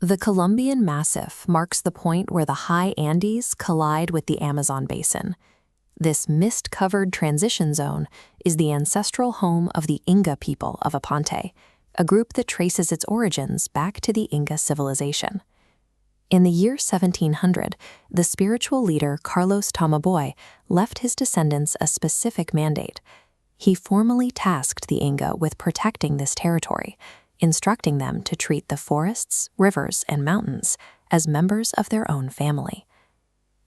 The Colombian Massif marks the point where the high Andes collide with the Amazon basin. This mist-covered transition zone is the ancestral home of the Inga people of Aponte, a group that traces its origins back to the Inca civilization. In the year 1700, the spiritual leader Carlos Tamaboy left his descendants a specific mandate. He formally tasked the Inga with protecting this territory, instructing them to treat the forests, rivers, and mountains as members of their own family.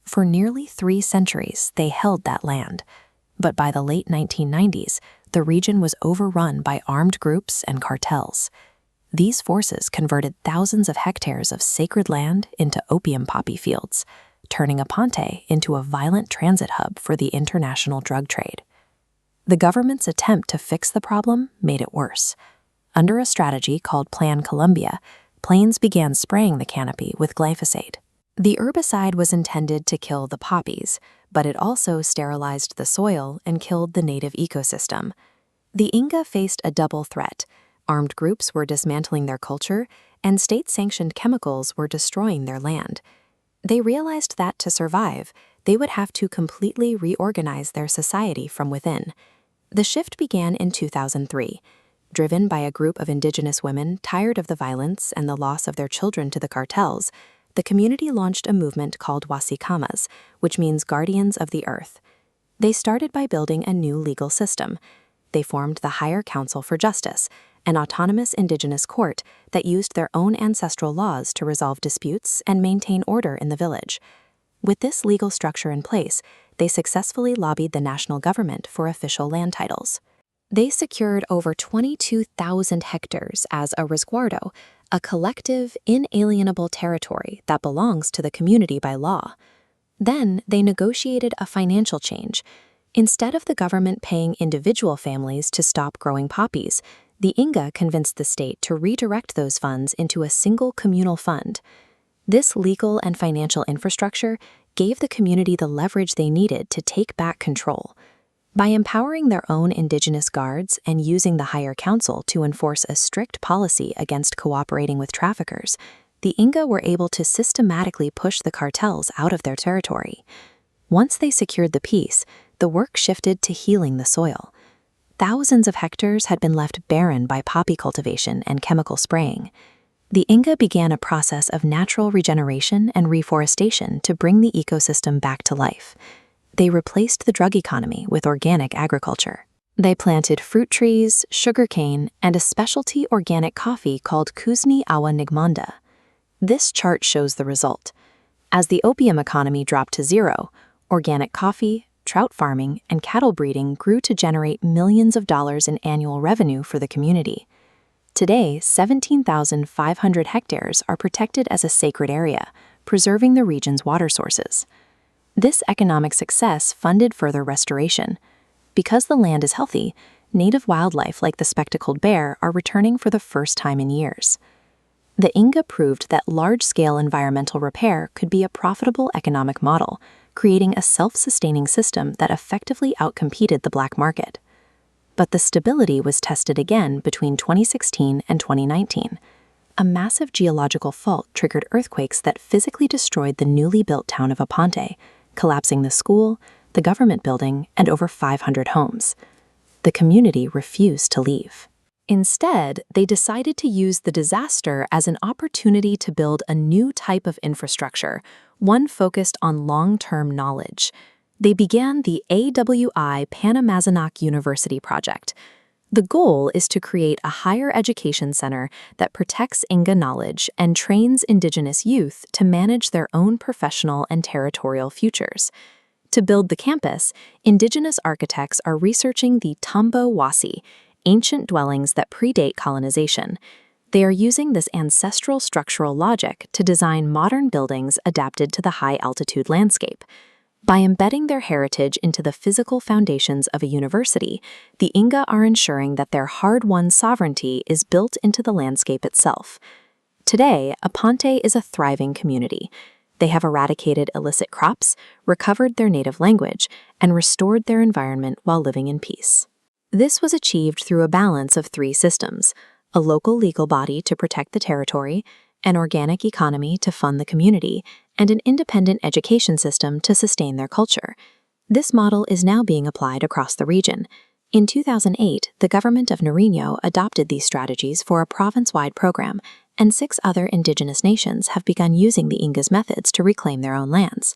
For nearly 3 centuries, they held that land, but by the late 1990s, the region was overrun by armed groups and cartels. These forces converted thousands of hectares of sacred land into opium poppy fields, turning Aponte into a violent transit hub for the international drug trade. The government's attempt to fix the problem made it worse. Under a strategy called Plan Colombia, planes began spraying the canopy with glyphosate. The herbicide was intended to kill the poppies, but it also sterilized the soil and killed the native ecosystem. The Inga faced a double threat. Armed groups were dismantling their culture, and state-sanctioned chemicals were destroying their land. They realized that to survive, they would have to completely reorganize their society from within. The shift began in 2003. Driven by a group of indigenous women tired of the violence and the loss of their children to the cartels, the community launched a movement called Wuasikamas, which means guardians of the earth. They started by building a new legal system. They formed the Higher Council for Justice, an autonomous indigenous court that used their own ancestral laws to resolve disputes and maintain order in the village. With this legal structure in place, they successfully lobbied the national government for official land titles. They secured over 22,000 hectares as a resguardo, a collective, inalienable territory that belongs to the community by law. Then they negotiated a financial change. Instead of the government paying individual families to stop growing poppies, the Inga convinced the state to redirect those funds into a single communal fund. This legal and financial infrastructure gave the community the leverage they needed to take back control. By empowering their own indigenous guards and using the Higher Council to enforce a strict policy against cooperating with traffickers, the Inga were able to systematically push the cartels out of their territory. Once they secured the peace, the work shifted to healing the soil. Thousands of hectares had been left barren by poppy cultivation and chemical spraying. The Inga began a process of natural regeneration and reforestation to bring the ecosystem back to life. They replaced the drug economy with organic agriculture. They planted fruit trees, sugarcane, and a specialty organic coffee called Kuzni Awa Nigmanda. This chart shows the result. As the opium economy dropped to zero, organic coffee, trout farming, and cattle breeding grew to generate millions of dollars in annual revenue for the community. Today, 17,500 hectares are protected as a sacred area, preserving the region's water sources. This economic success funded further restoration. Because the land is healthy, native wildlife like the spectacled bear are returning for the first time in years. The Inga proved that large-scale environmental repair could be a profitable economic model, creating a self-sustaining system that effectively outcompeted the black market. But the stability was tested again between 2016 and 2019. A massive geological fault triggered earthquakes that physically destroyed the newly built town of Aponte, collapsing the school, the government building, and over 500 homes. The community refused to leave. Instead, they decided to use the disaster as an opportunity to build a new type of infrastructure, one focused on long-term knowledge. They began the AWI Panamazanac University project. The goal is to create a higher education center that protects Inga knowledge and trains indigenous youth to manage their own professional and territorial futures. To build the campus, indigenous architects are researching the Tumbo Wasi, ancient dwellings that predate colonization. They are using this ancestral structural logic to design modern buildings adapted to the high-altitude landscape. By embedding their heritage into the physical foundations of a university, the Inga are ensuring that their hard-won sovereignty is built into the landscape itself. Today, Aponte is a thriving community. They have eradicated illicit crops, recovered their native language, and restored their environment while living in peace. This was achieved through a balance of 3 systems: a local legal body to protect the territory, an organic economy to fund the community, and an independent education system to sustain their culture. This model is now being applied across the region. In 2008, the government of Nariño adopted these strategies for a province-wide program, and 6 other indigenous nations have begun using the Inga's methods to reclaim their own lands.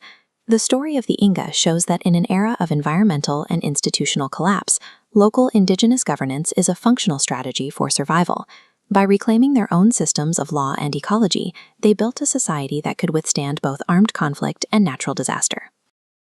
The story of the Inga shows that in an era of environmental and institutional collapse, local indigenous governance is a functional strategy for survival. By reclaiming their own systems of law and ecology, they built a society that could withstand both armed conflict and natural disaster.